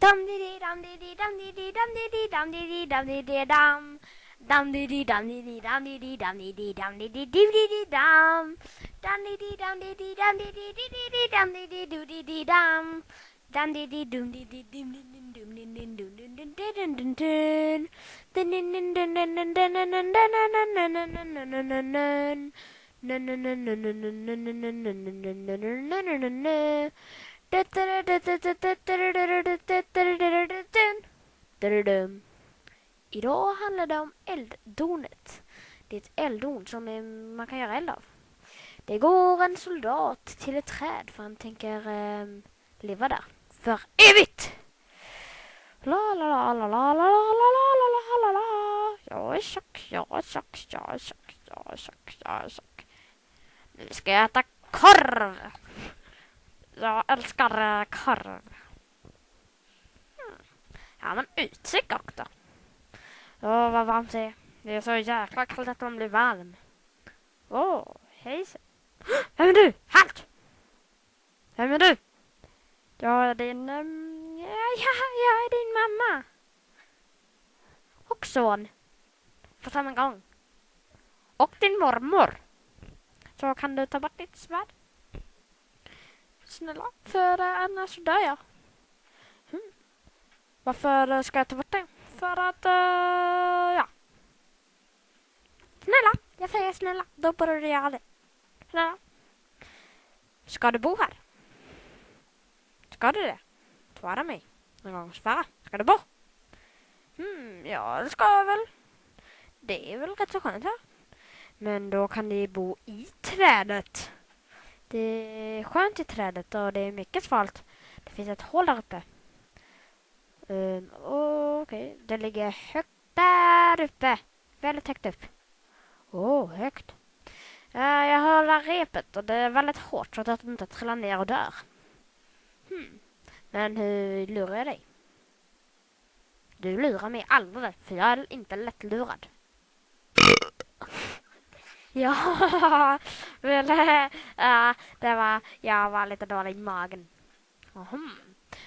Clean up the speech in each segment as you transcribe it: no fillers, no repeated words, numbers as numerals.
Dam di di dam di di dam di di dam di di dam di di dam di di dam. Dam di di dam di di dam di di dam di di dam di di di di di dam. Dam di di dam di di dam di di di di di dam di di du di di dam. Dam di di dum di di dim din din dum din din dum din din din din din. Din din din din din din din din din din din din. Idag handlar det om Elddonet. Det är ett elddon som man kan göra eld av. Det går en soldat till ett träd för han tänker leva där för evigt. La la la la la la la la la la la. Jag är tjock, jag är tjock, jag är tjock, jag är tjock, jag är tjock. Nu ska jag äta korv. Jag älskar korv. Ja, men utsikt också. Åh, vad varmt det är. Det är så jäkla kallt att man blir varm. Åh, hej. Vem är du? Halt! Vem är du? Jag är din... jag är din mamma. Och son. På samma gång. Och din mormor. Så kan du ta bort ditt svärd. Snälla, för annars dör jag. Varför ska jag ta bort det? För att, ja. Snälla, jag säger snälla. Då borde du göra det. Snälla. Ska du bo här? Ska du det? Svara mig. Någon gång svara. Ska du bo? Ja, det ska jag väl. Det är väl rätt så skönt här. Men då kan ni bo i trädet. Det är skönt i trädet och det är mycket svalt. Det finns ett hål där uppe. Okej. Det ligger högt där uppe. Väldigt högt upp. Högt. Jag har det här repet och det är väldigt hårt så att jag inte trillar ner och dör. Men hur lurar jag dig? Du lurar mig aldrig, för jag är inte lättlurad. Ja, väl, jag var lite dålig i magen.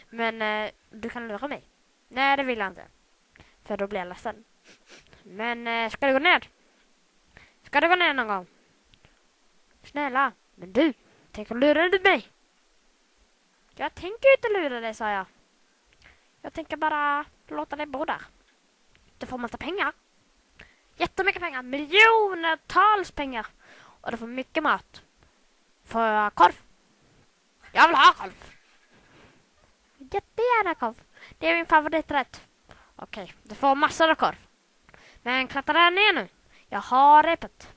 Men du kan lura mig. Nej, det vill jag inte. För då blir jag ledsen. Men ska du gå ner? Ska du gå ner någon gång? Snälla, men du, tänker lura du mig? Jag tänker inte lura dig, sa jag. Jag tänker bara låta dig bo där. Du får massa pengar. Jättemycket pengar. Miljoners pengar. Och du får mycket mat. Får jag korv? Jag vill ha korv. Jättegärna korv. Det är min favoriträtt. Okej, du får massor av korv. Men klättra ner nu. Jag har repet.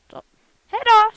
Så. Hej då!